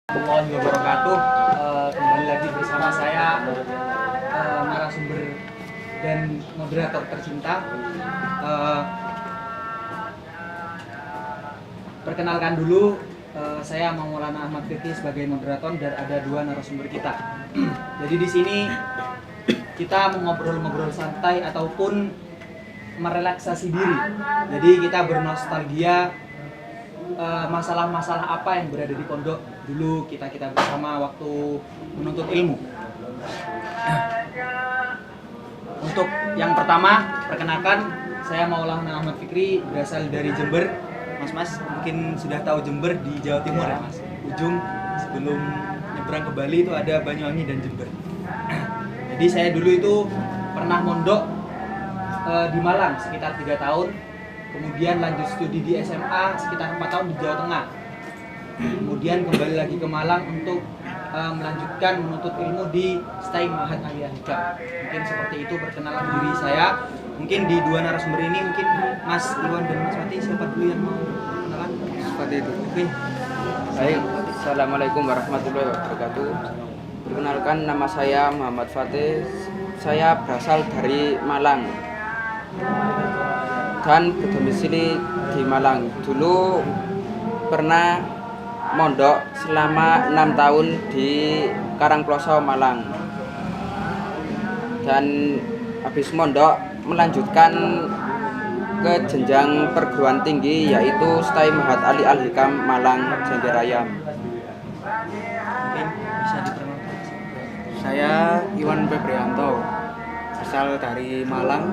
Warahmatullahi wabarakatuh. Kembali lagi bersama saya, narasumber dan moderator tercinta. Perkenalkan dulu, saya Maulana Ahmad Fikri sebagai moderator dan ada dua narasumber kita. Jadi di sini kita mengobrol-ngobrol santai ataupun merelaksasi diri. Jadi kita bernostalgia masalah-masalah apa yang berada di pondok dulu kita bersama waktu menuntut ilmu. Untuk yang pertama, perkenalkan, saya Maulana Ahmad Fikri, berasal dari Jember. Mas mungkin sudah tahu Jember di Jawa Timur ya Mas. Ujung sebelum nyebrang ke Bali itu ada Banyuwangi dan Jember. Jadi saya dulu itu pernah mondok di Malang sekitar 3 tahun. Kemudian lanjut studi di SMA sekitar 4 tahun di Jawa Tengah. Kemudian kembali lagi ke Malang untuk melanjutkan menuntut ilmu di STAI Ma'had Aliyah Hikam. Mungkin seperti itu perkenalan diri saya. Mungkin di dua narasumber ini mungkin Mas Iwan dan Mas Mati, siapa dulu yang mau kenalan? Seperti itu. Oke. Baik, Assalamualaikum warahmatullahi wabarakatuh. Perkenalkan, nama saya Muhammad Fatih. Saya berasal dari Malang dan berdomisili di Malang. Dulu pernah mondok selama 6 tahun di Karangploso, Malang. Dan habis mondok melanjutkan ke jenjang perguruan tinggi, yaitu STAI Ma'had Aliyah Hikam Malang Jenderayam. Mungkin bisa diperkenalkan. Saya Iwan Febrianto, asal dari Malang,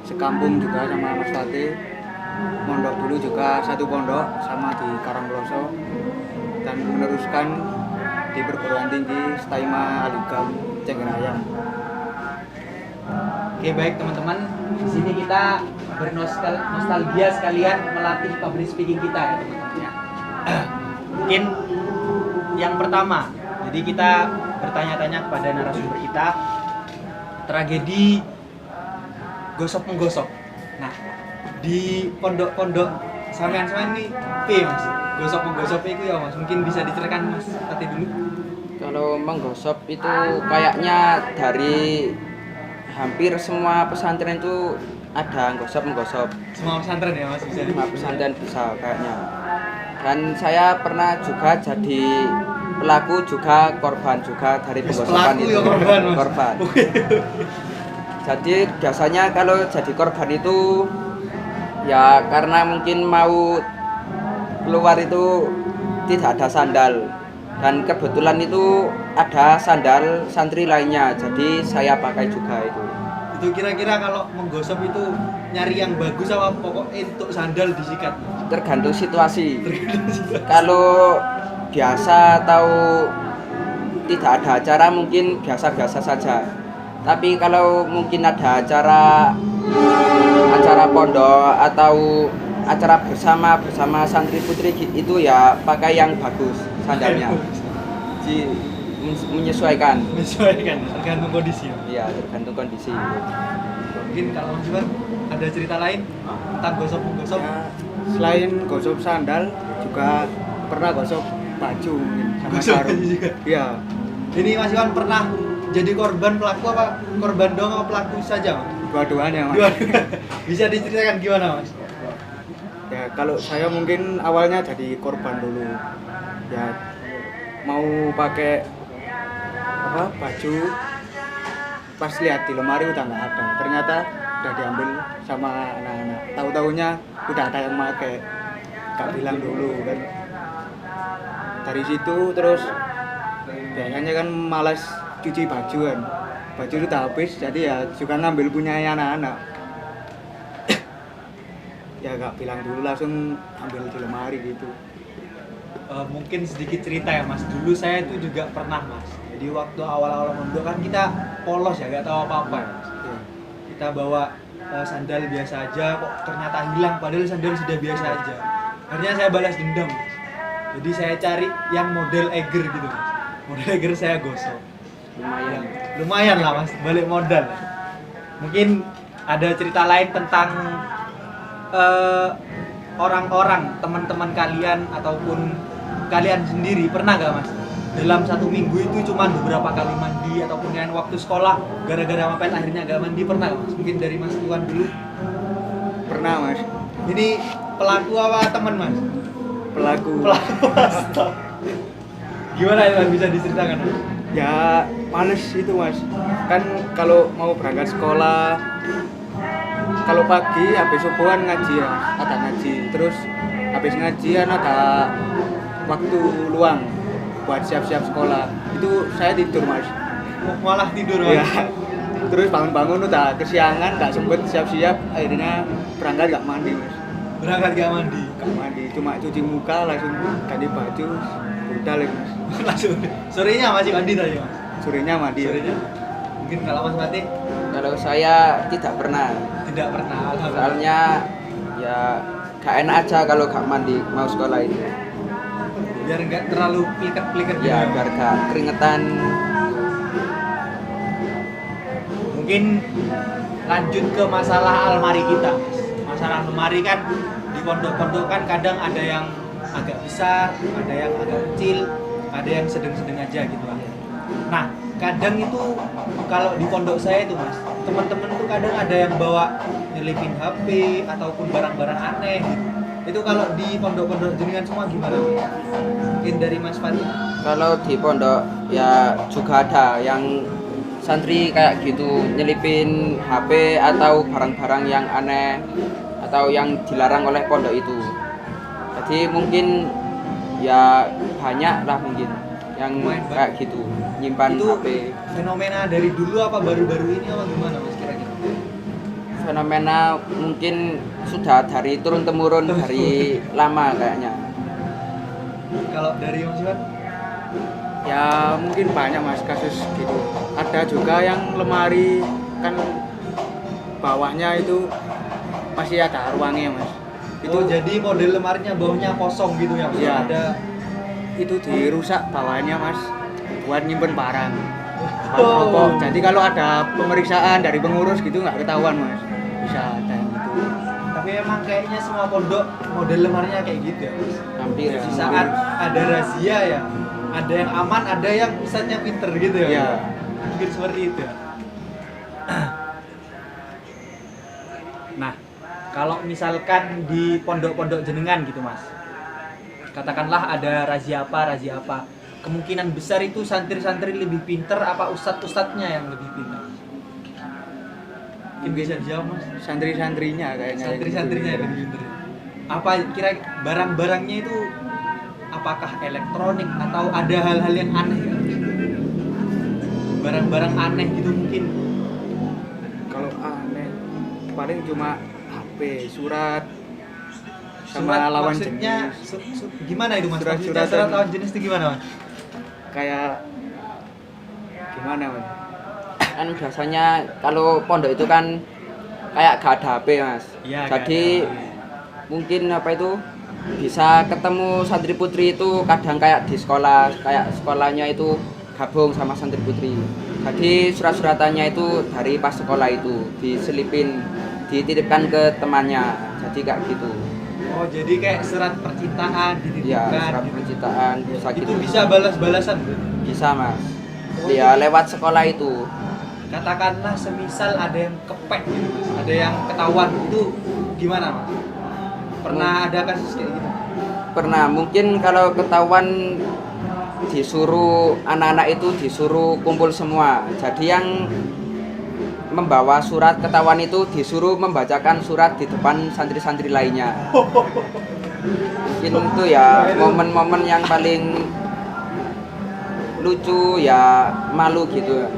sekampung juga sama Mas Fatih. Mondok dulu juga satu pondok sama di Karangploso, dan meneruskan di perguruan tinggi STAI Ma'had Aliyah Hikam Jenderayam. Oke, baik teman-teman, di sini kita bernostalgia sekalian melatih public speaking kita ya teman-teman ya. Mungkin yang pertama, jadi kita bertanya-tanya kepada narasumber kita, tragedi gosok menggosok. Nah, di pondok-pondok sampean ini Mas, gosok menggosok itu ya Mas, mungkin bisa diceritakan Mas Tati dulu. Kalau menggosok itu kayaknya dari hampir semua pesantren itu ada menggosok. Semua pesantren ya Mas bisa. Semua pesantren bisa kayaknya. Dan saya pernah juga jadi pelaku juga korban juga dari penggosokan Pelaku itu. ya korban, Mas. Korban. Jadi biasanya kalau jadi korban itu ya karena mungkin mau keluar itu tidak ada sandal, dan kebetulan itu ada sandal santri lainnya, jadi saya pakai juga itu. Itu kira-kira kalau menggosok itu nyari yang bagus apa pokoknya untuk sandal disikat? Tergantung situasi. Kalau biasa atau tidak ada acara mungkin biasa-biasa saja. Tapi kalau mungkin ada acara pondok atau acara bersama santri putri itu ya pakai yang bagus sandalnya. Jadi menyesuaikan, Tergantung kondisi. iya tergantung kondisi. Mungkin kalau Mas Iwan ada cerita lain tentang gosok menggosok? Ya, selain gosok sandal, juga pernah gosok baju sama Gosok sarung. baju juga? Iya. Ini Mas Iwan pernah jadi korban pelaku apa korban doang apa pelaku saja Mas? Dua-duanya, Mas. Dua. Bisa diceritakan gimana Mas? Ya, kalau saya mungkin awalnya jadi korban dulu. Ya, mau pakai baju, pas lihat di lemari udah nggak ada. Ternyata udah diambil sama anak-anak. Tahu-taunya udah ada yang pakai, nggak bilang dulu kan. Dari situ terus biasanya kan malas cuci baju kan. Baju itu udah habis, jadi ya juga ngambil punya anak-anak. Ya nggak bilang dulu, langsung ambil di lemari gitu. Mungkin sedikit cerita ya Mas. Dulu saya itu juga pernah Mas. Jadi waktu awal-awal mondok kan kita polos ya, nggak tahu apa-apa ya Mas. Ya. Kita bawa sandal biasa aja, kok ternyata hilang padahal sandal sudah biasa aja. Akhirnya saya balas dendam Mas. Jadi saya cari yang model Eger gitu Mas. Model Eger saya gosok. Lumayan lah Mas, balik modal. Mungkin ada cerita lain tentang orang-orang, teman-teman kalian ataupun kalian sendiri pernah nggak mas? Dalam satu minggu itu cuma beberapa kali mandi ataupun yang waktu sekolah gara-gara mepet akhirnya nggak mandi, pernah nggak mas? Mungkin dari Mas Iwan dulu. Pernah mas. Ini pelaku apa teman mas? Pelaku. Stop. Gimana itu Mas? Bisa diceritakan Mas? Ya males itu mas. Kan kalau mau berangkat sekolah, kalau pagi habis subuhan ngaji ya, ada ngaji. Terus habis ngajian ada waktu luang buat siap-siap sekolah. Itu saya tidur mas. Malah tidur mas? Ya. Terus bangun-bangun udah kesiangan, nggak sempet siap-siap, akhirnya berangkat nggak mandi mas. Berangkat gak mandi? Nggak mandi, cuma cuci muka langsung ganti baju, udah lagi mas. Langsung sorenya masih mandi tadi mas? Sorenya mandi. Sorenya? Mungkin kalau Mas Mati? Kalau saya tidak pernah. Tidak pernah, alhamdulillah. Soalnya ya gak enak aja kalau gak mandi mau sekolah itu. Biar nggak terlalu pliket-pliket Ya gitu. biar gak keringetan. Mungkin lanjut ke masalah almari kita mas. Masalah almari kan di pondok-pondok kan kadang ada yang agak besar, ada yang agak kecil, ada yang sedang-sedang aja gitu lah. Nah kadang itu kalau di pondok saya itu mas, teman-teman tuh kadang ada yang bawa nyelipin HP ataupun barang-barang aneh gitu. Itu kalau di pondok-pondok jenengan semua gimana? Mungkin dari Mas Fati? Kalau di pondok ya juga ada yang santri kayak gitu nyelipin HP atau barang-barang yang aneh atau yang dilarang oleh pondok itu. Jadi mungkin ya banyak lah mungkin yang Lumayan kayak gitu nyimpan Itu HP. fenomena dari dulu apa baru-baru ini apa gimana mas kira-kira? Fenomena mungkin sudah dari turun temurun dari lama kayaknya. Kalau dari Mas Iwan? Ya mungkin banyak mas kasus gitu. Ada juga yang lemari kan bawahnya itu masih ada ruangnya mas. Itu jadi model lemarinya bawahnya kosong gitu ya? Iya. Ada Itu dirusak bawahnya mas buat nyimpen barang. Buat Oh. rokok. Jadi kalau ada pemeriksaan dari pengurus gitu nggak ketahuan mas. Bisa ada yang gitu. tapi emang kayaknya semua pondok model lemarinya kayak gitu ya mas? Hampir Di saat ada razia ya, ada yang aman, ada yang pusatnya pinter gitu ya? Iya. Mungkin seperti itu ya? Nah, kalau misalkan di pondok-pondok jenengan gitu mas, katakanlah ada razia apa, kemungkinan besar itu santri-santri lebih pinter apa ustadz-ustadznya yang lebih pinter? Mungkin bisa dijawab mas? Santri-santrinya kayaknya. Santri-santrinya yang lebih pinter. Apa kira barang-barangnya itu apakah elektronik atau ada hal-hal yang aneh ya? Barang-barang aneh gitu mungkin. Kalau aneh paling cuma HP, surat, sama Surat lawan maksudnya jenis. gimana itu mas? Surat-surat Maksudnya surat yang- lawan jenis itu gimana mas? Kayak gimana mas? kan biasanya kalau pondok itu kan kayak gak ada HP mas. Iya, Jadi gak ada. mungkin apa itu bisa ketemu santri putri itu kadang kayak di sekolah, kayak sekolahnya itu gabung sama santri putri. Jadi surat-suratannya itu dari pas sekolah itu diselipin, dititipkan ke temannya. Jadi kayak gitu. Oh jadi kayak surat percintaan Ya, dititipkan surat gitu. percintaan bisa Itu gitu. bisa balas-balasan berarti? Bisa mas. Oh, Ya lewat sekolah itu. Katakanlah semisal ada yang kepek gitu mas, ada yang ketahuan, itu gimana mas? Pernah ada kasus kayak gitu? Pernah, mungkin kalau ketahuan disuruh anak-anak itu disuruh kumpul semua. Jadi yang membawa surat ketahuan itu disuruh membacakan surat di depan santri-santri lainnya. Mungkin itu ya momen-momen yang paling lucu ya, malu gitu.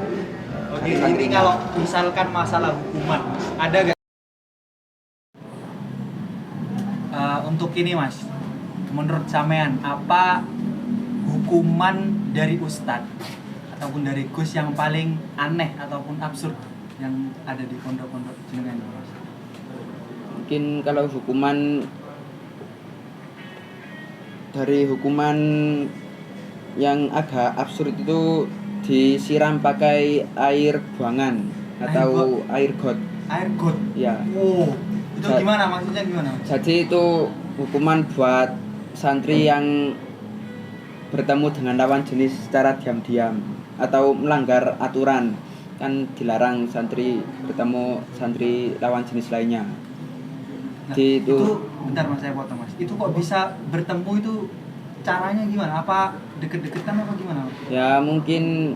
Oke, ini kalau misalkan masalah hukuman, Mas, ada gak? Untuk ini mas, menurut sampean apa hukuman dari ustadz ataupun dari gus yang paling aneh ataupun absurd yang ada di pondok-pondok jenengan mas? Mungkin kalau hukuman dari hukuman yang agak absurd itu disiram pakai air buangan atau air got. Air got. Ya. Oh, itu Sa- gimana maksudnya gimana? Mas? Jadi itu hukuman buat santri yang bertemu dengan lawan jenis secara diam-diam atau melanggar aturan, kan dilarang santri bertemu santri lawan jenis lainnya. Nah, Di itu bentar mas, saya potong mas. Itu kok bisa bertemu itu caranya gimana? Apa deket-deketan apa gimana mas? ya mungkin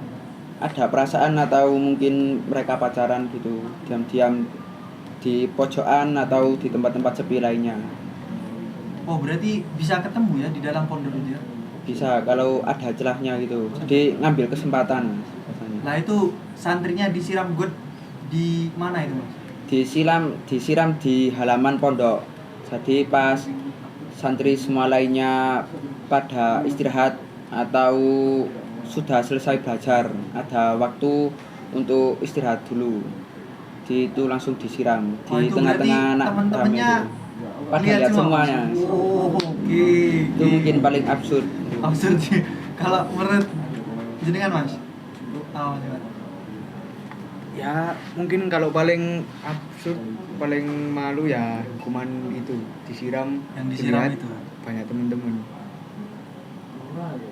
ada perasaan atau mungkin mereka pacaran gitu, diam-diam di pojokan atau di tempat-tempat sepi lainnya. Oh berarti bisa ketemu ya di dalam pondok itu ya? Bisa kalau ada celahnya gitu, jadi ngambil kesempatan biasanya. Nah itu santrinya disiram got di mana itu mas? Disiram di halaman pondok, jadi pas santri semua lainnya pada istirahat atau sudah selesai belajar, ada waktu untuk istirahat dulu, itu langsung disiram Oh, di itu tengah-tengah berarti anak teman-temannya itu pada lihat lihat semua, semuanya. Mas? Oh oke. Itu mungkin paling absurd. absurd sih. Kalau menurut jenengan mas? Oh, gimana? Ya mungkin kalau paling absurd, paling malu ya hukuman itu disiram, Yang disiram dilihat itu. banyak temen-temen.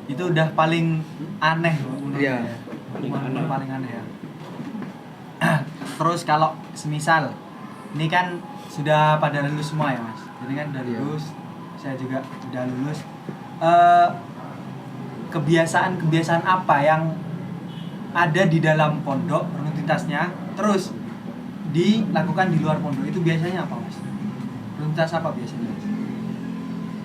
Itu udah paling aneh menurut Iya, saya. paling Hukuman aneh. paling aneh ya. Terus kalau semisal ini kan sudah pada lulus semua ya mas, jadi kan udah Iya. lulus, saya juga udah lulus. Kebiasaan-kebiasaan apa yang ada di dalam pondok rutinitasnya, terus dilakukan di luar pondok itu biasanya apa mas? Rutinitas apa biasanya?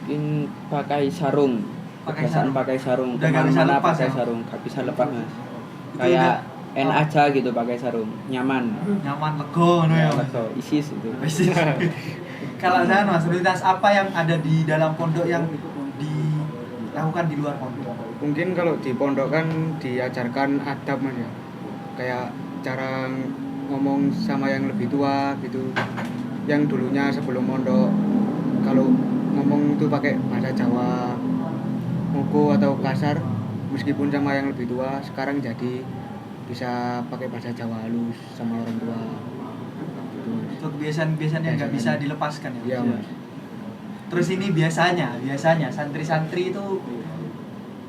Mungkin pakai sarung, Pakai kebiasaan sarung. pakai sarung, Udah nggak bisa kemana-mana lepas pakai ya? sarung, gak bisa lepas mas. Itu Kayak udah- enak aja gitu pakai sarung, nyaman. Nyaman, lego no ya mas? Lego, ISIS itu. Kalau saya mas, rutinitas apa yang ada di dalam pondok yang dilakukan di luar pondok? Mungkin kalau di pondok kan diajarkan adab mas ya, kayak cara ngomong sama yang lebih tua gitu. Yang dulunya sebelum pondok kalau ngomong itu pakai bahasa Jawa, moko atau kasar, meskipun sama yang lebih tua, sekarang jadi bisa pakai bahasa Jawa halus sama orang tua. Gitu, Mas. Itu kebiasaan-kebiasaan yang nggak bisa dilepaskan ya mas? Iya mas. Terus ini biasanya santri-santri itu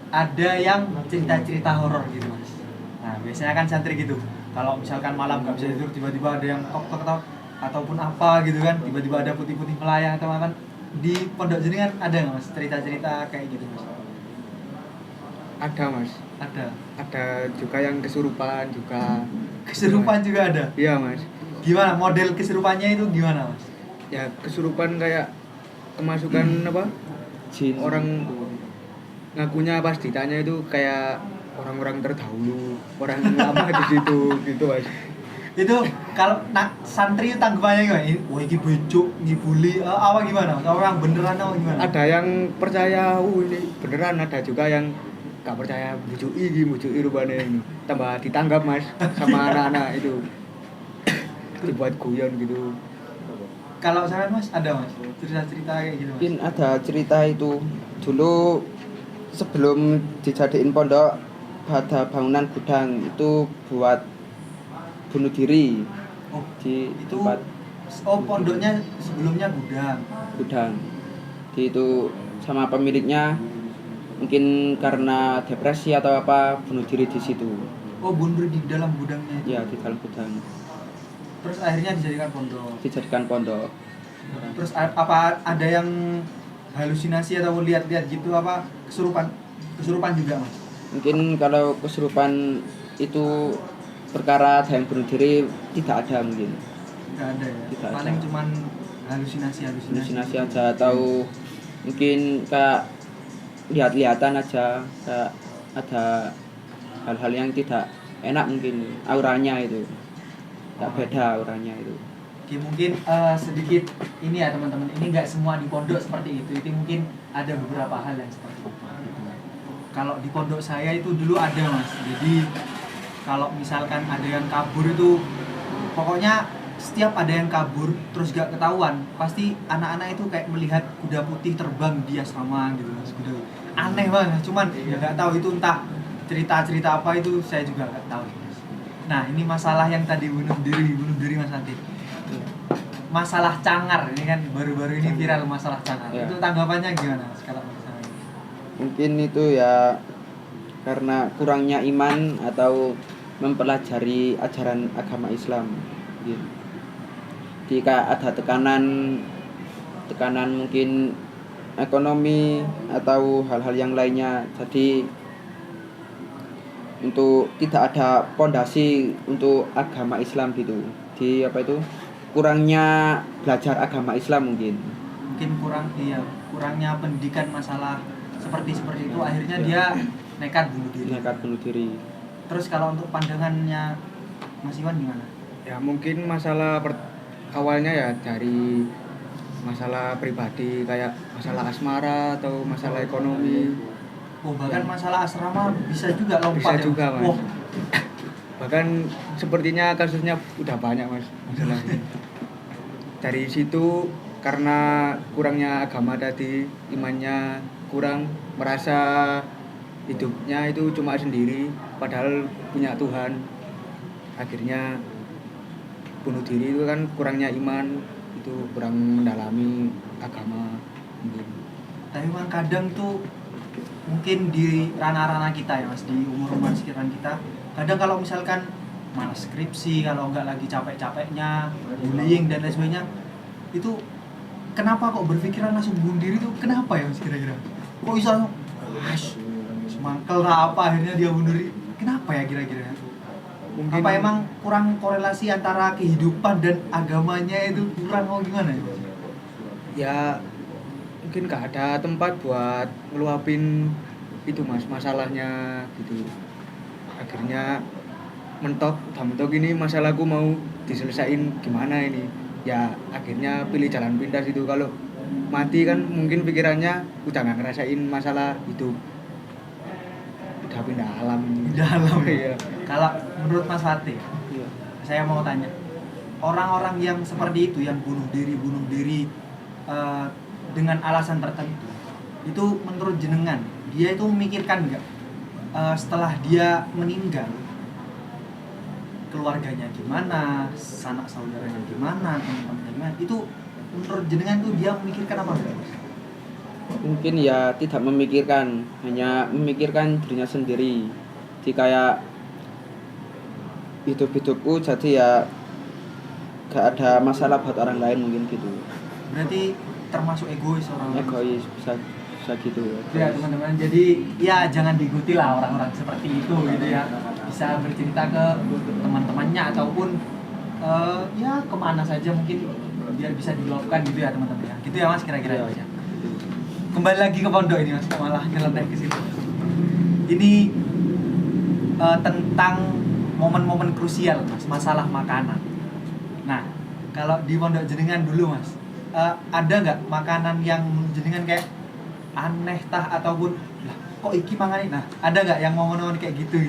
ada yang cerita-cerita horor gitu mas. Nah biasanya kan santri gitu, kalau misalkan malam nggak bisa tidur tiba-tiba ada yang tok ataupun apa gitu kan, tiba-tiba ada putih-putih melayang atau apa kan. Di pondok jenengan ada nggak mas cerita-cerita kayak gitu mas? Ada mas, Ada. juga yang kesurupan juga. Kesurupan juga ada. Iya mas. Gimana model kesurupannya itu gimana mas? Ya kesurupan kayak kemasukan apa? Jin. Orang ngakunya pas ditanya itu kayak orang-orang terdahulu, orang lama di situ gitu mas. Itu kalau santri itu tanggapannya gimana? Wah ini becuk, ini bully, apa gimana mas? Orang beneran apa gimana? Ada yang percaya, ini beneran, ada juga yang gak percaya, bujuki rupanya ini. Tambah ditanggap mas sama anak-anak itu, dibuat guyon gitu. Kalau saya mas ada mas cerita-cerita kayak gitu mas? Mungkin ada cerita itu dulu sebelum dijadiin pondok, ada bangunan gudang itu buat bunuh diri Oh di itu tempat pondoknya sebelumnya gudang. Itu sama pemiliknya mungkin karena depresi atau apa bunuh diri di situ. Oh bunuh di dalam gudangnya itu. Ya di dalam gudang Terus akhirnya dijadikan pondok. Terus apa ada yang halusinasi atau lihat-lihat gitu apa kesurupan juga mas? Mungkin kalau kesurupan itu perkara ada yang bunuh diri tidak ada mungkin. Nggak ada ya. Tidak Paling ada. cuman halusinasi. Halusinasi aja atau mungkin kayak lihat-lihatan aja, kayak ada hal-hal yang tidak enak mungkin auranya itu. Tak beda auranya itu. Oke, mungkin sedikit ini ya teman-teman, ini nggak semua di pondok seperti itu. Itu mungkin ada beberapa hal yang seperti itu. Kalau di pondok saya itu dulu ada mas. Jadi kalau misalkan ada yang kabur itu, pokoknya setiap ada yang kabur terus gak ketahuan, pasti anak-anak itu kayak melihat kuda putih terbang di asrama gitu mas. Kuda aneh banget. Cuman ya nggak tahu itu entah cerita-cerita apa itu saya juga nggak tahu. Nah ini masalah yang tadi bunuh diri mas Ati. Masalah cangar ini kan baru-baru ini viral masalah cangar. Ya. Itu tanggapannya gimana mas kalau masalah ini? Mungkin itu ya karena kurangnya iman atau mempelajari ajaran agama Islam gitu. Jika ada tekanan mungkin ekonomi atau hal-hal yang lainnya, jadi untuk tidak ada pondasi untuk agama Islam gitu, di apa itu kurangnya belajar agama Islam mungkin. Mungkin kurangnya pendidikan masalah seperti itu, akhirnya dia nekat bunuh diri. Terus kalau untuk pandangannya Mas Iwan gimana? Ya mungkin masalah awalnya ya dari masalah pribadi kayak masalah asmara atau masalah ekonomi. Oh, bahkan masalah asrama bisa juga lompat. Bisa juga, Mas. Wah. Bahkan sepertinya kasusnya udah banyak, Mas, masalahnya. Dari situ karena kurangnya agama tadi, imannya kurang, merasa hidupnya itu cuma sendiri padahal punya Tuhan. Akhirnya bunuh diri. Itu kan kurangnya iman, itu kurang mendalami agama mungkin. Tapi memang kadang tuh mungkin di ranah-ranah kita ya Mas, di umur-umur sekitaran kita, kadang kalau misalkan malas skripsi, kalau enggak lagi capek-capeknya, bullying dan lain sebagainya, itu kenapa kok berpikiran langsung bunuh diri tuh, kenapa ya Mas kira-kira? Kok bisa semangkel lah apa akhirnya dia bunuh diri, kenapa ya kira-kira? Mungkin Apa emang kurang korelasi antara kehidupan dan agamanya itu kurang, mau gimana ya? ya mungkin gak ada tempat buat ngeluapin itu, Mas, masalahnya gitu. Akhirnya mentok ini masalahku mau diselesain gimana ini, ya akhirnya pilih jalan pintas itu. Kalau mati kan mungkin pikirannya udah gak ngerasain masalah hidup, udah pindah alam. Iya. Kalau menurut Mas Fatih, saya mau tanya, orang-orang yang seperti itu, yang bunuh diri dengan alasan tertentu, itu menurut jenengan, dia itu memikirkan nggak setelah dia meninggal, keluarganya gimana, sanak saudaranya gimana, teman-temannya gimana, itu menurut jenengan tuh dia memikirkan apa enggak? Mungkin ya tidak memikirkan, hanya memikirkan dirinya sendiri. Jadi kayak hidup-hidupku, jadi ya gak ada masalah buat orang lain mungkin gitu. Berarti termasuk egois orang. Egois bisa gitu Ya teman-teman, jadi ya jangan diikuti lah orang-orang seperti itu gitu ya. Bisa bercerita ke teman-temannya ataupun ya kemana saja mungkin biar bisa diluapkan gitu ya teman-teman ya. Gitu ya Mas kira-kira ya. Kembali lagi ke pondok ini Mas, malah nyeleneh ke situ. Ini tentang momen-momen krusial Mas, masalah makanan. Nah, kalau di pondok jenengan dulu Mas, ada nggak makanan yang jenengan kayak aneh tah ataupun lah kok iki mangan ini? Nah, ada nggak yang momen-momen kayak gitu?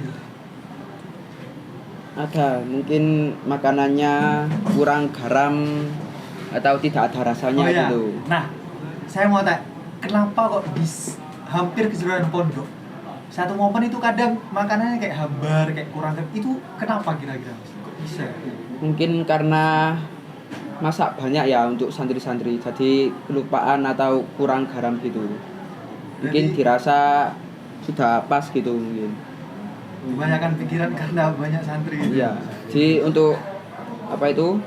Ada, mungkin makanannya kurang garam atau tidak ada rasanya gitu. Nah, saya mau tanya, kenapa kok di hampir keseluruhan pondok satu momen itu kadang makanannya kayak hambar, kayak kurang, itu kenapa kira-kira? Kok bisa? Mungkin karena masak banyak ya untuk santri-santri, jadi kelupaan atau kurang garam gitu. Mungkin dirasa sudah pas gitu mungkin. Kebanyakan pikiran karena banyak santri gitu. Iya. Jadi untuk apa itu?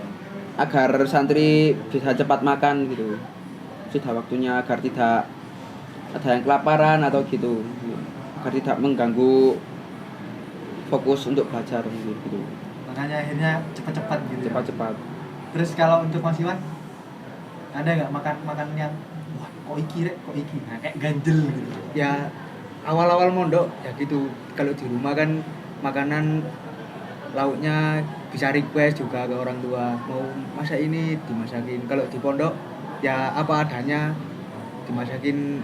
Agar santri bisa cepat makan gitu. Sudah waktunya agar tidak ada yang kelaparan atau gitu. Agar tidak mengganggu fokus untuk belajar gitu. Makanya akhirnya cepat-cepat gitu. Cepat-cepat. Terus kalau untuk Mas Iwan, ada nggak makan yang wah kok iki nah, kayak ganjel gitu? Ya awal-awal mondok ya gitu. Kalau di rumah kan makanan lauknya bisa request juga ke orang tua, mau masak ini dimasakin. Kalau di pondok ya apa adanya dimasakin,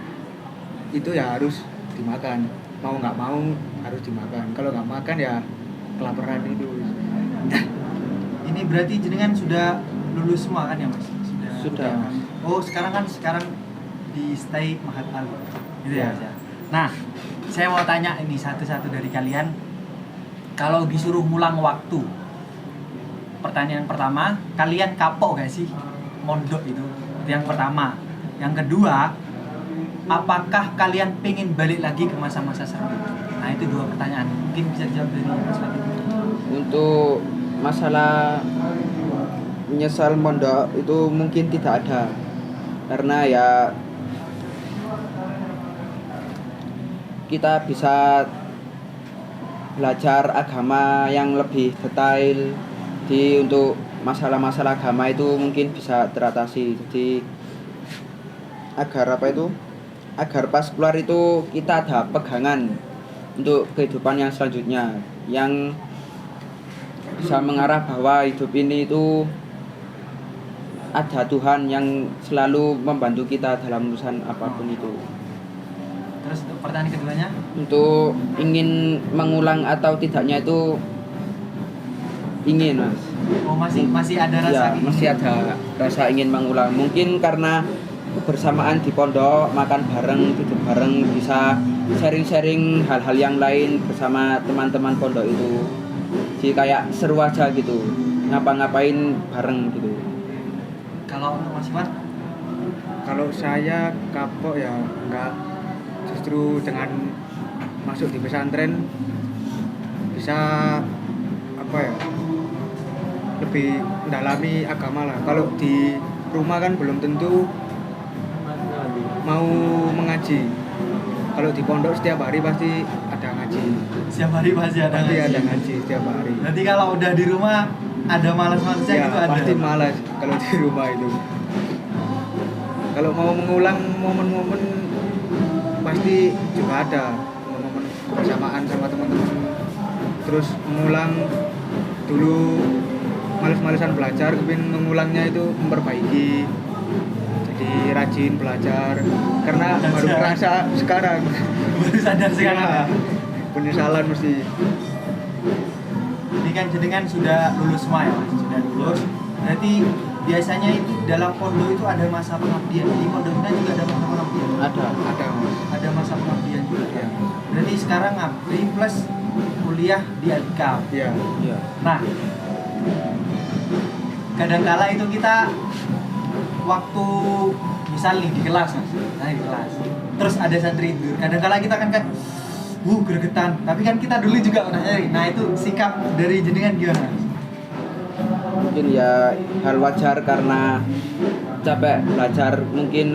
itu ya harus dimakan, mau nggak mau harus dimakan. Kalau nggak makan ya kelaparan itu. Ini berarti jenengan sudah lulus semua kan ya Mas? Sudah. Mas. Oh sekarang di stay Mahat Ali gitu ya Mas ya. Nah saya mau tanya ini satu-satu dari kalian, kalau disuruh ngulang waktu, pertanyaan pertama, kalian kapok gak sih mondok itu? Itu yang pertama. Yang kedua, apakah kalian pengen balik lagi ke masa-masa seru itu? Nah itu 2 pertanyaan, mungkin bisa dijawab dari Mas Fatih. Untuk masalah menyesal mondok itu mungkin tidak ada, karena ya kita bisa belajar agama yang lebih detail. Jadi untuk masalah-masalah agama itu mungkin bisa teratasi. Jadi agar pas keluar itu kita ada pegangan untuk kehidupan yang selanjutnya, yang bisa mengarah bahwa hidup ini itu ada Tuhan yang selalu membantu kita dalam urusan apapun itu. Terus untuk pertanyaan keduanya, Untuk ingin mengulang atau tidaknya itu ingin, Mas. oh masih ada rasa Ya, ingin? masih ada rasa ingin mengulang. Mungkin karena kebersamaan di pondok, makan bareng, tidur bareng, bisa sharing-sharing hal-hal yang lain bersama teman-teman pondok itu. Jadi kayak seru aja gitu, ngapa-ngapain bareng gitu. Kalau untuk Mas Iwan, Kalau saya kapok ya enggak, justru dengan masuk di pesantren bisa apa ya, lebih mendalami agama lah. Kalau di rumah kan belum tentu mau mengaji. Kalau di pondok setiap hari pasti ada ngaji. setiap hari pasti ada Pasti ngaji. ada ngaji setiap hari. Berarti kalau udah di rumah ada malas-malasnya Ya, gitu ada. pasti malas kalau di rumah itu. Kalau mau mengulang momen-momen pasti juga ada momen bersamaan sama teman-teman. Terus mengulang dulu males-malesan belajar, kepin mengulangnya itu memperbaiki. Jadi rajin belajar karena baru kerasa sekarang. Baru sadar sekarang. Ya, penyesalan mesti. Ini kan jenengan sudah lulus semua ya Mas, sudah lulus. Berarti biasanya itu dalam pondok itu ada masa pengabdian. Di pondok kita juga ada masa pengabdian. Ada Mas. Ada masa pengabdian juga. Ya. Berarti sekarang ngabdi plus kuliah di Alkaf. Ya. Ya. Nah, kadangkala itu kita waktu misal nih di kelas Mas, nah di kelas. Terus ada santri tidur. Kadangkala kita kan gregetan. Tapi kan kita dulu juga pernah nyari. Nah, itu sikap dari jenengan gimana? Mas? Mungkin ya hal wajar karena capek belajar, mungkin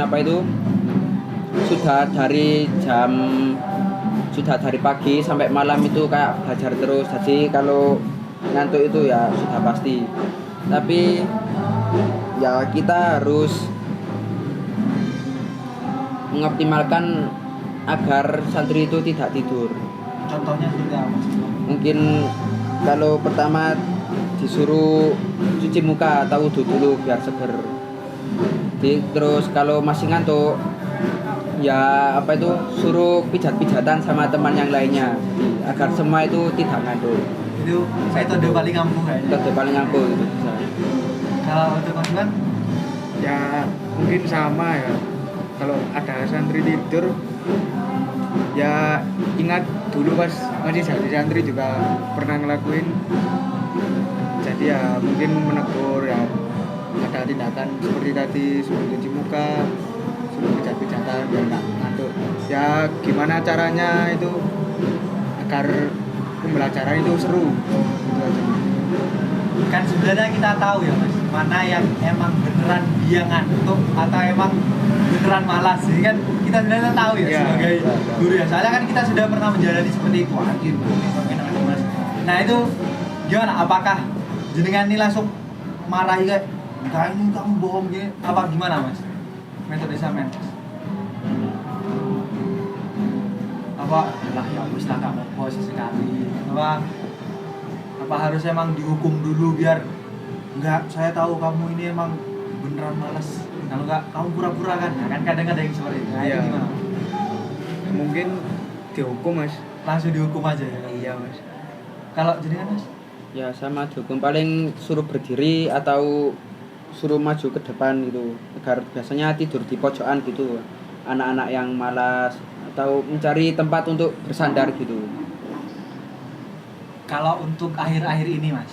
sudah dari pagi sampai malam itu kayak belajar terus. Jadi kalau ngantuk itu ya sudah pasti. Tapi ya kita harus mengoptimalkan agar santri itu tidak tidur. Contohnya seperti apa? Mas? Mungkin kalau pertama disuruh cuci muka atau wudhu dulu biar seger. Terus kalau masih ngantuk ya suruh pijat-pijatan sama teman yang lainnya. Jadi, agar semua itu tidak ngantuk. Itu metode paling ampuh kayaknya. Metode paling ampuh itu bisa. Kalau untuk Mas Iwan, Ya mungkin sama ya. Kalau ada santri tidur, ya ingat dulu pas masih jadi santri juga pernah ngelakuin. Jadi ya mungkin menegur ya, ada tindakan seperti tadi, suruh cuci muka, suruh pijat-pijatan biar nggak ngantuk. Ya gimana caranya itu agar pembelajaran itu seru, gitu aja. kan sebenarnya kita tahu ya Mas, mana yang emang beneran dia ngantuk atau emang beneran malas. Jadi kan kita sebenarnya tahu ya Iya, sebagai iya. guru ya. Soalnya kan kita sudah pernah menjalani seperti itu. Anjir, Mas. Nah itu gimana? Apakah jenengan ini langsung marahi kayak enggak ini kamu bohong gini? Apa gimana Mas? Metode sampean Mas? Apa lah ya wis tak apa sekali. Apa harus emang dihukum dulu biar enggak, saya tahu kamu ini emang beneran malas, kalau enggak kamu pura-pura kan. Nah, kan kadang ada yang seperti itu. Nah, itu Iya. gimana? Mungkin dihukum Mas. Langsung dihukum aja ya. Iya Mas. Kalau jenengan Mas? Ya sama dihukum, paling suruh berdiri atau suruh maju ke depan gitu, agar biasanya tidur di pojokan gitu anak-anak yang malas, atau mencari tempat untuk bersandar gitu. Kalau untuk akhir-akhir ini Mas,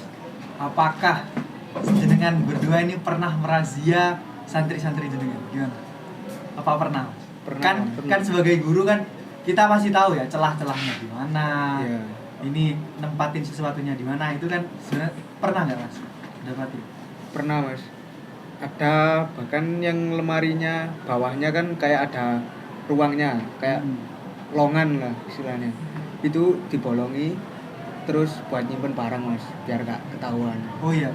apakah jenengan berdua ini pernah merazia santri-santri jenengan? Gimana? Apa pernah Mas? Kan sebagai guru kan kita pasti tahu ya celah-celahnya di mana. Iya. Ini nempatin sesuatunya di mana itu kan sebenarnya pernah nggak mas dapatin? Pernah mas, ada bahkan yang lemarinya bawahnya kan kayak ada ruangnya, kayak longan lah istilahnya, itu dibolongi terus buat nyimpen barang mas, biar gak ketahuan. Oh iya,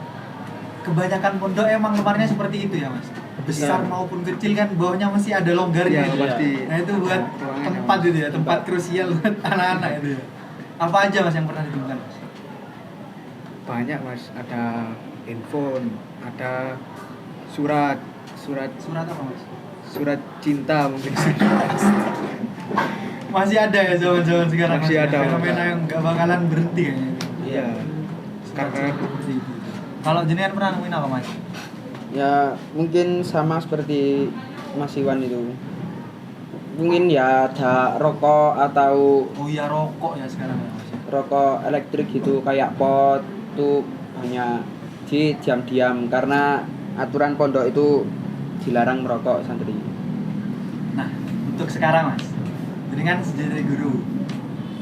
kebanyakan pondok emang lemarinya seperti itu ya mas, besar Iya. maupun kecil kan bawahnya masih ada longgarnya. Iya, pasti. Nah itu buat Ruangannya, tempat Mas. itu ya, tempat krusial buat anak-anak itu ya. Apa aja mas yang pernah ditemukan mas? Banyak mas, ada handphone, ada surat Surat apa mas? surat cinta mungkin. Masih ada ya zaman-zaman sekarang Masih mas? ada, Fenomena Mas. yang gak bakalan berhenti kayaknya. Iya. Karena Seperti itu. Kalau jenengan pernah nemuin apa mas? Ya mungkin sama seperti Mas Iwan itu, mungkin ya ada rokok atau Oh iya rokok ya sekarang ya mas. rokok elektrik gitu kayak pot tuh banyak di diam-diam karena aturan pondok itu dilarang merokok santri. Nah untuk sekarang mas, jenengan sebagai guru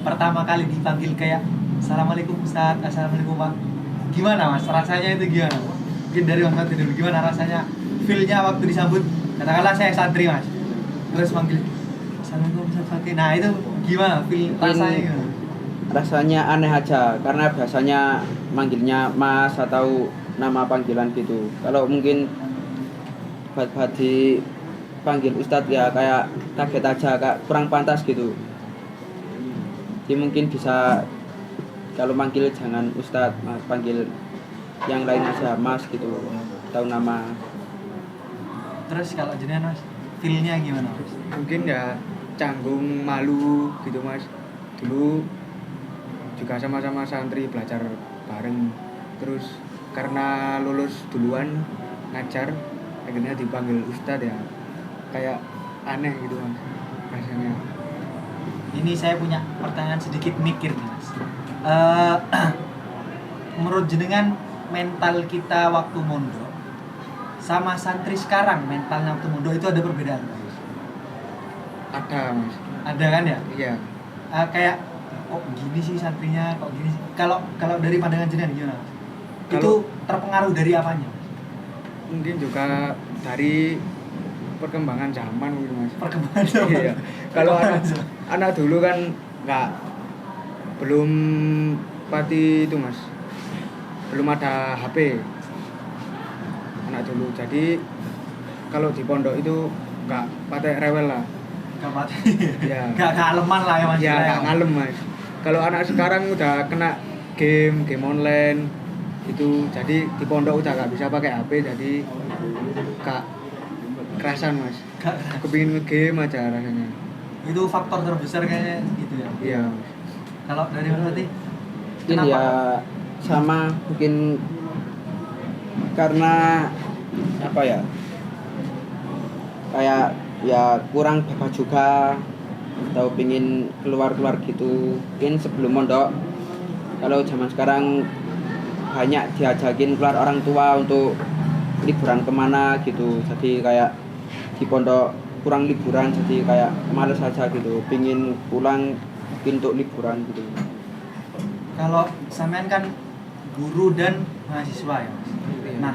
pertama kali dipanggil kayak Assalamualaikum Ustaz, Assalamualaikum Pak, gimana mas rasanya itu gimana? Mungkin dari mas Fatih dulu, gimana rasanya feel-nya waktu disambut, katakanlah saya santri mas terus manggil Assalamualaikum Ustaz Fatih, nah itu gimana feel Mungkin rasanya gimana? rasanya aneh aja karena biasanya manggilnya Mas atau nama panggilan gitu. Kalau mungkin buat dipanggil Ustadz ya kayak kaget aja, kayak kurang pantas gitu. Jadi mungkin bisa kalau manggil jangan Ustadz, Mas, panggil yang lain aja Mas gitu, tahu nama. Terus kalau jenengan mas feel-nya gimana mas? mungkin ya canggung, malu gitu mas. Dulu juga sama-sama santri belajar bareng, terus karena lulus duluan ngajar akhirnya dipanggil ustadz ya, kayak aneh gitu mas rasanya. Ini saya punya pertanyaan sedikit mikir nih mas. Menurut jenengan mental kita waktu mondok sama santri sekarang mentalnya waktu mondok itu ada perbedaan nggak, Mas? Ada mas. Ada kan ya? Iya. Kayak kok gini sih santrinya, kok gini sih. Kalau dari pandangan jenengan gimana Mas? Itu Kalau- terpengaruh dari apanya Mas? Mungkin juga dari perkembangan zaman gitu mas. Perkembangan zaman. Iya. Kalau Perkembangan anak zaman. anak dulu kan belum pati itu mas, belum ada HP anak dulu. Jadi kalau di pondok itu nggak pakai rewel lah. Gak mati. Iya. Gak aleman lah ya Mas. Ya nggak ngalem mas. Kalau anak sekarang udah kena game online itu, jadi di pondok udah nggak bisa pakai HP, jadi nggak kerasan mas. Gak. Kepingin nge-game aja rasanya. Itu faktor terbesar kayaknya gitu ya. Iya. Kalau dari Mas Fatih? Mungkin ya sama, mungkin karena apa ya, kayak ya kurang bapak juga atau pingin keluar gitu. Mungkin sebelum mondok, kalau zaman sekarang banyak diajakin keluar orang tua untuk liburan kemana gitu, jadi kayak di pondok kurang liburan, jadi kayak males aja gitu, pingin pulang mungkin untuk liburan gitu. Kalau sampean kan guru dan mahasiswa ya Mas. Nah,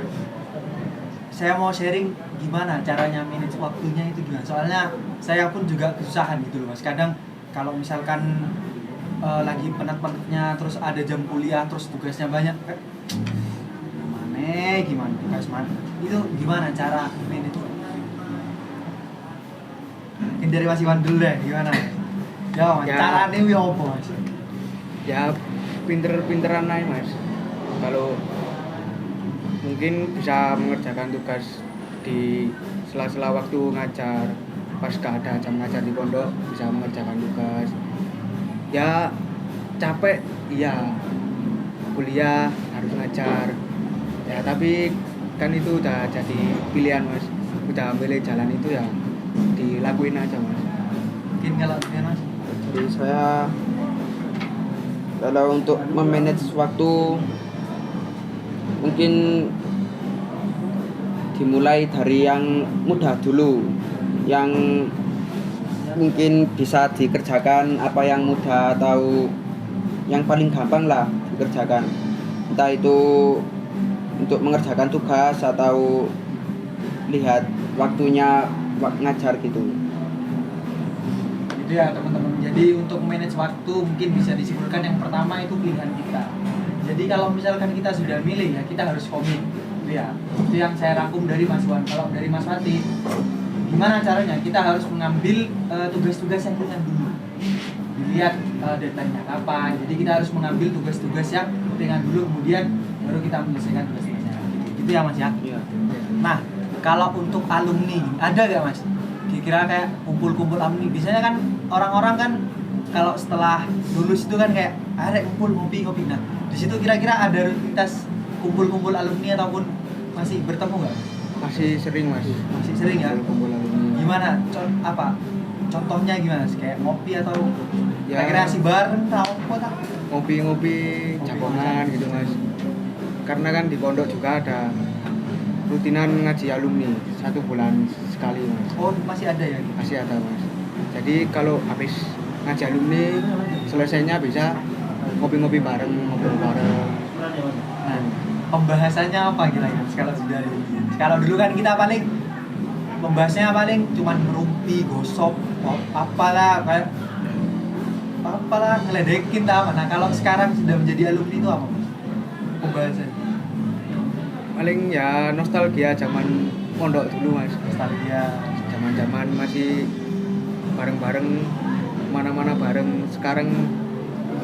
saya mau sharing gimana caranya manage waktunya itu gimana. Soalnya saya pun juga kesusahan gitu loh Mas. Kadang kalau misalkan lagi penat-penatnya, terus ada jam kuliah, terus tugasnya banyak, gimana tugas mana? Itu gimana cara manage? Mungkin dari Mas Iwan dulu deh, gimana Mas? Mas, Ya. caranya wi opo Mas? Ya pinter-pinteran aja mas. Kalau mungkin bisa mengerjakan tugas di sela-sela waktu ngajar, pas gak ada jam ngajar di pondok bisa mengerjakan tugas. Ya capek, iya, kuliah harus ngajar ya, tapi kan itu udah jadi pilihan mas, udah milih jalan itu ya dilakuin aja mas. Mungkin kalau Mas? Jadi saya kalau untuk memanage waktu mungkin dimulai dari yang mudah dulu, yang mungkin bisa dikerjakan apa yang mudah atau yang paling gampang lah dikerjakan, entah itu untuk mengerjakan tugas atau lihat waktunya ngajar gitu. Gitu ya teman-teman. Jadi untuk manage waktu mungkin bisa disimpulkan yang pertama itu pilihan kita. Jadi kalau misalkan kita sudah milih ya kita harus komit. Gitu ya. Itu yang saya rangkum dari Mas Wan. Kalau dari Mas Wati, gimana caranya? Kita harus mengambil tugas-tugas yang ringan dulu. Dilihat deadline-nya kapan. Jadi kita harus mengambil tugas-tugas yang ringan dulu, kemudian baru kita menyelesaikan tugas-tugasnya. Gitu ya Mas ya. Iya. Nah, kalau untuk alumni ada gak Mas? Kira-kira kayak kumpul-kumpul alumni. Biasanya kan orang-orang kan kalau setelah lulus itu kan kayak arek kumpul ngopi-ngopi. Nah, di situ kira-kira ada rutinitas kumpul-kumpul alumni ataupun masih bertemu nggak? Masih sering Mas. Masih sering ya. Kumpul alumni. Gimana? Contohnya gimana? Kayak ngopi atau Ya. rekreasi bareng atau apa tak? Ngopi-ngopi jagongan gitu Mas. Karena kan di pondok juga ada rutinan ngaji alumni 1 bulan sekali Mas. Oh, masih ada ya? Masih ada Mas. Jadi kalau habis ngaji alumni selesainya bisa ngopi-ngopi bareng, ngobrol bareng. Nah, pembahasannya apa kira-kira kalau sudah dulu? Kalau dulu kan kita paling pembahasnya paling cuman merumpi, gosok, apalah kayak apalah ngeledekin apa. Nah, kalau sekarang sudah menjadi alumni itu apa, Mas? Pembahasannya Paling ya nostalgia zaman pondok dulu Mas. nostalgia. Zaman-zaman masih bareng-bareng mana-mana bareng. Sekarang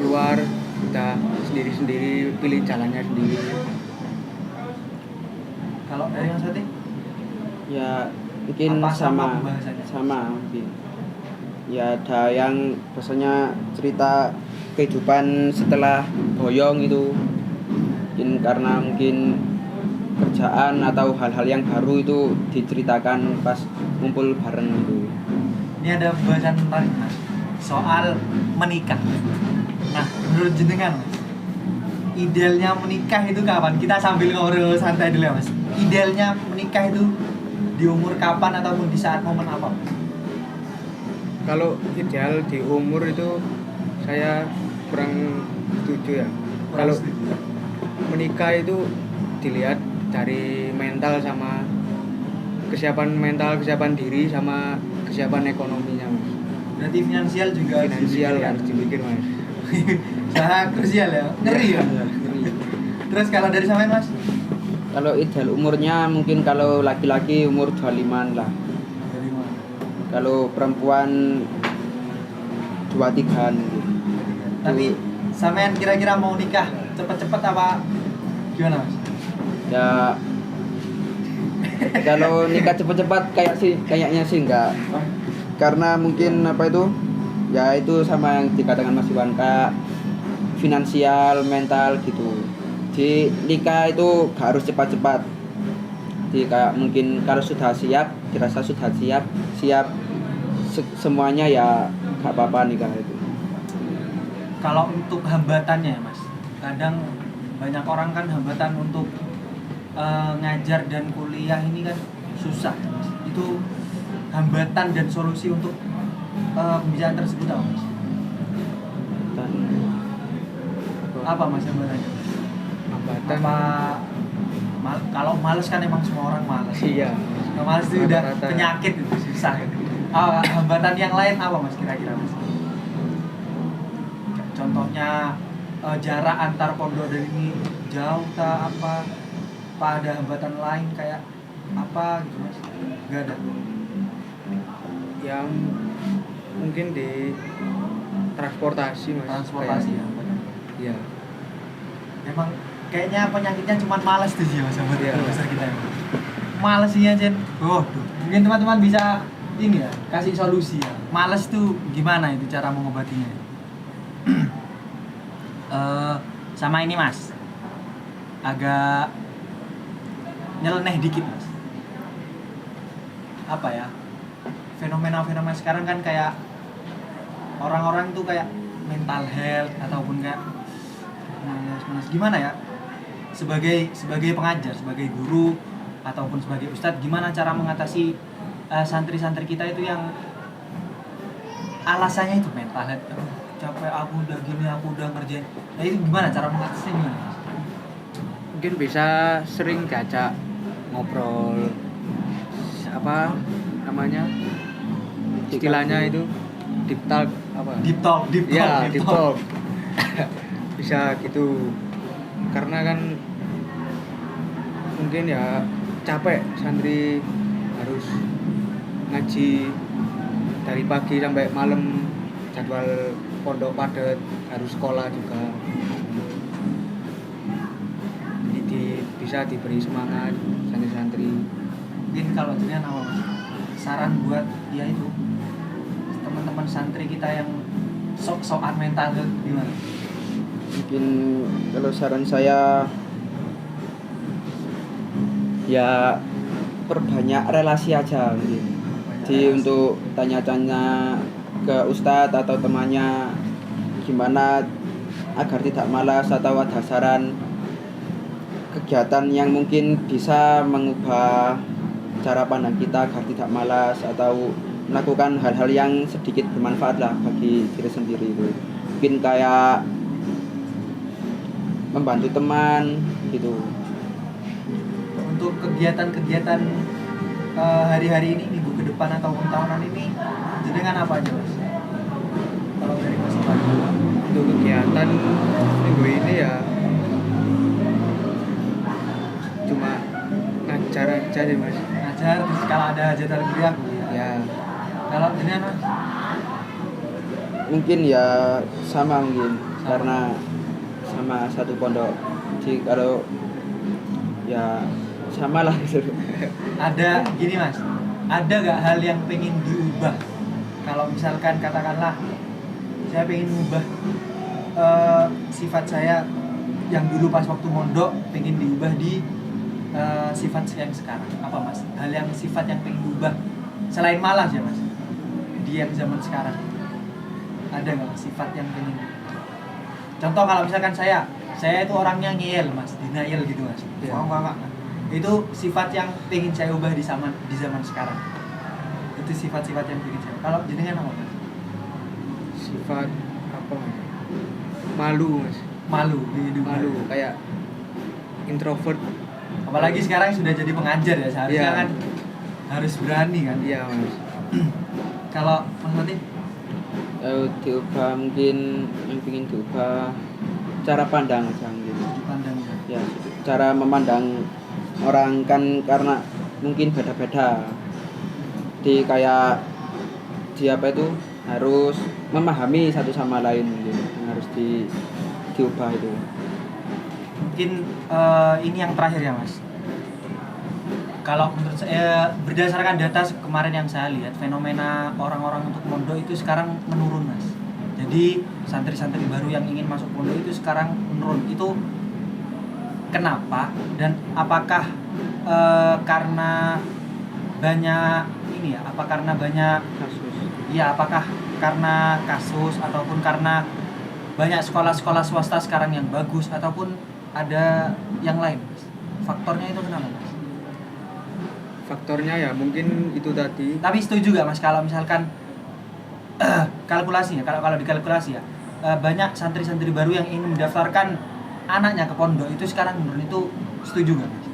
keluar udah sendiri-sendiri, pilih jalannya sendiri. Kalau dari Mas Wati? Ya mungkin Apa sama sama pembahasannya? sama mungkin. Ya ada yang biasanya cerita kehidupan setelah boyong itu, mungkin karena mungkin kerjaan atau hal-hal yang baru itu diceritakan pas ngumpul bareng gitu. Ini ada pembahasan menarik Mas soal menikah. Nah, menurut jenengan Mas, idealnya menikah itu kapan? Kita sambil ngobrol santai dulu ya Mas. Idealnya menikah itu di umur kapan ataupun di saat momen apa? Kalau ideal di umur itu saya kurang setuju ya. Kalau menikah itu dilihat dari mental sama kesiapan mental, kesiapan diri sama kesiapan ekonominya Mas. Berarti finansial juga harus Finansial dipikirkan. harus dipikir Mas. Sangat krusial ya. Ngeri ya. Terus kalau dari sampean Mas? Kalau ideal umurnya mungkin kalau laki-laki umur 25-an lah. Dari mana? Kalau perempuan 23-an gitu. Tapi sampean kira-kira mau nikah cepet-cepet apa gimana Mas? Ya kalau nikah cepat-cepat kayaknya sih enggak, karena mungkin apa itu ya itu sama yang dikatakan Mas Iwan, kayak finansial, mental gitu. Jadi nikah itu gak harus cepat-cepat. Jadi kayak mungkin kalau sudah siap, dirasa sudah siap semuanya ya gak apa-apa nikah itu. Kalau untuk hambatannya Mas, kadang banyak orang kan hambatan untuk ngajar dan kuliah ini kan susah Mas. Itu hambatan dan solusi untuk pembicaraan tersebut apa Mas? Dan Apa Mas hambatannya? Hambatan Kalau males kan emang semua orang males. iya. Kalau males itu udah Rata-rata. penyakit itu susah. Hambatan yang lain apa Mas kira-kira Mas? Contohnya jarak antar pondok dari ini jauh tak apa ada hambatan lain kayak apa gitu Mas? Gak ada. Yang mungkin di transportasi Mas. Transportasi ya. Iya. Emang kayaknya penyakitnya cuma males tuh sih Mas buat Iya. influencer kita. Males sih aja. Mungkin teman-teman bisa ini ya kasih solusi ya. Males tuh gimana itu cara mengobatinya? Sama ini Mas. Agak nyeleneh dikit Mas. Apa ya? Fenomena-fenomena sekarang kan kayak orang-orang tuh kayak mental health ataupun kayak malas. Gimana ya? Sebagai pengajar, sebagai guru ataupun sebagai ustadz, gimana cara mengatasi santri-santri kita itu yang alasannya itu mental health. Capek, aku udah gini, aku udah ngerjain. Nah itu gimana cara mengatasinya gimana? Mungkin bisa sering diajak ngobrol, apa namanya istilahnya itu deep talk, apa Deep talk, ya deep talk. Bisa gitu, karena kan mungkin ya capek santri harus ngaji dari pagi sampai malam, jadwal pondok padat, harus sekolah juga. Jadi bisa diberi semangat santri-santri. Mungkin kalau jenengan awal saran buat ya itu teman-teman santri kita yang sok-sokan mental health gimana? Mungkin kalau saran saya ya perbanyak relasi aja mungkin. Jadi untuk tanya-tanya ke ustadz atau temannya gimana agar tidak malas, atau ada saran kegiatan yang mungkin bisa mengubah cara pandang kita agar tidak malas atau melakukan hal-hal yang sedikit bermanfaat lah bagi diri sendiri itu. Mungkin kayak membantu teman gitu. Untuk kegiatan-kegiatan hari-hari ini, minggu ke depan atau tahunan ini jenengan apa aja mas? Kalau dari Mas Iwan? Untuk kegiatan minggu ini ya cuma ngajar aja deh mas. Ngajar, terus kalau ada hajatan kuliah Ya kalau jenengan mas? Mungkin ya sama mungkin karena sama satu pondok. Jadi kalau ya sama lah gitu. Ada gini mas, ada gak hal yang pengen diubah? Kalau misalkan katakanlah saya pengen mengubah sifat saya yang dulu pas waktu mondok, pengen diubah di sifat yang sekarang, apa mas? Hal yang sifat yang pengen diubah selain malas ya mas, di yang zaman sekarang ada nggak mas, sifat yang pengen? Contoh kalau misalkan saya itu orangnya ngeyel mas, denial gitu mas. Ya. Enggak. Itu sifat yang pengen saya ubah di zaman sekarang. Itu sifat-sifat yang pengen saya. Kalau jenengan apa mas? sifat apa mas? Malu mas. Malu di hidup. Malu kayak introvert. Apalagi sekarang sudah jadi pengajar ya, seharusnya Iya. kan harus berani kan. Iya mas. Kalau Mas Mati? Diubah mungkin yang ingin diubah cara pandang aja mungkin. Dipandang ya. Ya cara memandang orang kan karena mungkin beda-beda. Di kayak di apa itu harus memahami satu sama lain mungkin yang harus diubah itu. Mungkin ini yang terakhir ya mas. Kalau menurut saya berdasarkan data kemarin yang saya lihat, fenomena orang-orang untuk mondok itu sekarang menurun mas. Jadi santri-santri baru yang ingin masuk pondok itu sekarang menurun. Itu kenapa? Dan apakah karena banyak ini ya? Apa karena banyak Kasus. ya? Apakah karena kasus ataupun karena banyak sekolah-sekolah swasta sekarang yang bagus ataupun ada yang lain mas? Faktornya itu kenapa mas? Faktornya ya mungkin itu tadi. Tapi setuju gak mas kalau misalkan kalkulasi ya, kalau dikalkulasi ya, banyak santri-santri baru yang ingin mendaftarkan anaknya ke pondok itu sekarang menurut itu setuju gak mas?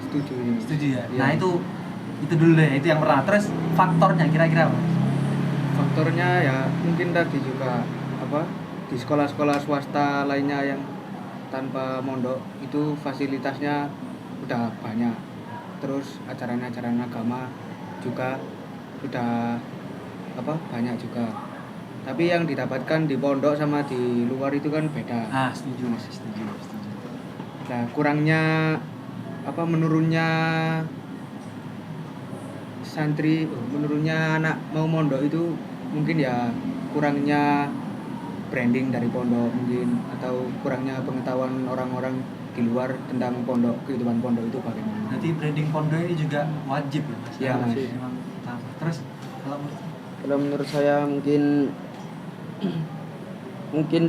Setuju. Setuju ya. Iya. Nah itu dulu deh, itu yang pertama. Terus faktornya kira-kira mas? Faktornya ya mungkin tadi juga apa, di sekolah-sekolah swasta lainnya yang tanpa mondok itu fasilitasnya udah banyak, terus ajaran-ajaran agama juga sudah apa banyak juga, tapi yang didapatkan di pondok sama di luar itu kan beda. Setuju mas, setuju. Nah kurangnya apa, menurunnya santri, menurunnya anak mau mondok itu mungkin ya kurangnya branding dari pondok mungkin, atau kurangnya pengetahuan orang-orang di luar tentang pondok, kehidupan pondok itu bagaimana. Berarti branding pondok ini juga wajib ya mas? Iya, Mas. Memang utama. Terus Kalau menurut saya mungkin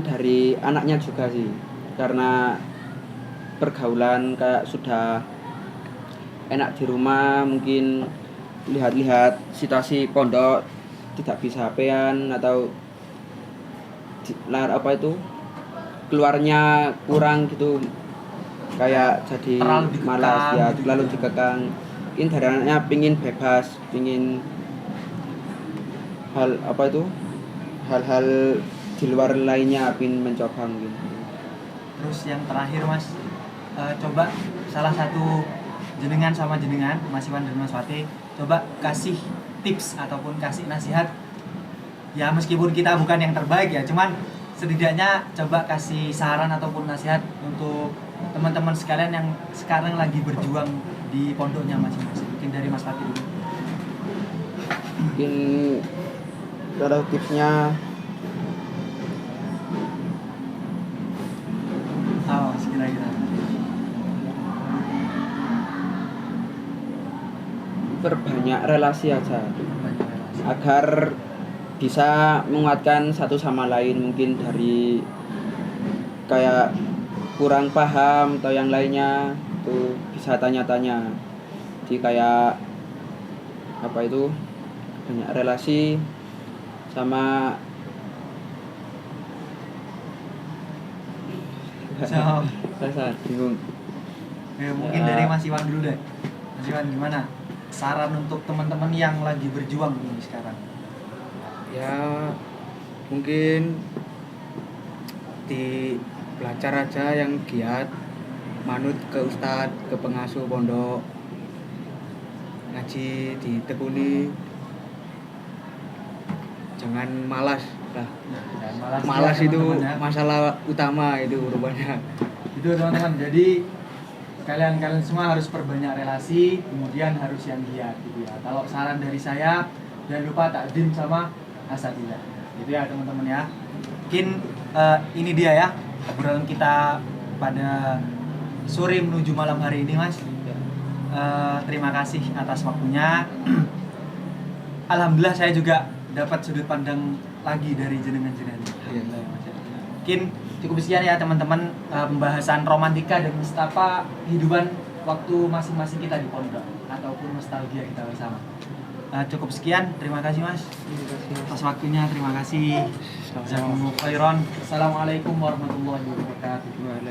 dari anaknya juga sih, karena pergaulan kayak sudah enak di rumah, mungkin lihat-lihat situasi pondok tidak bisa HP-an atau apa itu keluarnya kurang gitu, kayak jadi Terlalu dikekang malas ya, gitu. terlalu dikekang. Mungkin dari anaknya pingin bebas, pingin hal-hal di luar lainnya, pingin mencoba mungkin. Terus yang terakhir Mas, coba salah satu jenengan sama jenengan Mas Iwan dan Mas Wati, coba kasih tips ataupun kasih nasihat, ya meskipun kita bukan yang terbaik ya, cuman setidaknya coba kasih saran ataupun nasihat untuk teman-teman sekalian yang sekarang lagi berjuang di pondoknya masing-masing. Mungkin dari Mas Wati dulu. Mungkin kalau tipsnya Mas kira-kira perbanyak relasi aja banyak relasi. agar bisa menguatkan satu sama lain. Mungkin dari kayak kurang paham atau yang lainnya tuh bisa tanya-tanya. Jadi kayak apa itu, banyak relasi sama So, rasa bingung. mungkin Ya. dari Mas Iwan dulu deh. Mas Iwan gimana? Saran untuk teman-teman yang lagi berjuang ini sekarang. Ya mungkin di belajar aja yang giat, manut ke ustadz, ke pengasuh pondok, ngaji ditekuni, jangan malas lah. Dan Malas ya, itu teman-teman ya. masalah utama itu rupanya. Itu teman-teman. Jadi kalian semua harus perbanyak relasi, kemudian harus yang giat gitu ya. Kalau saran dari saya, jangan lupa takdim sama asatidzah. Gitu ya teman-teman ya. Mungkin ini dia ya obrolan kita pada sore menuju malam hari ini Mas. Terima kasih atas waktunya. Alhamdulillah saya juga dapat sudut pandang lagi dari jenengan-jenengan. Alhamdulillah ya Mas. Mungkin cukup sekian ya teman-teman, pembahasan romantika dan nestapa kehidupan waktu masing-masing kita di pondok ataupun nostalgia kita bersama. Cukup sekian, terima kasih Mas atas waktunya, terima kasih. Jazakumullahu khairan. Assalamualaikum warahmatullahi wabarakatuh.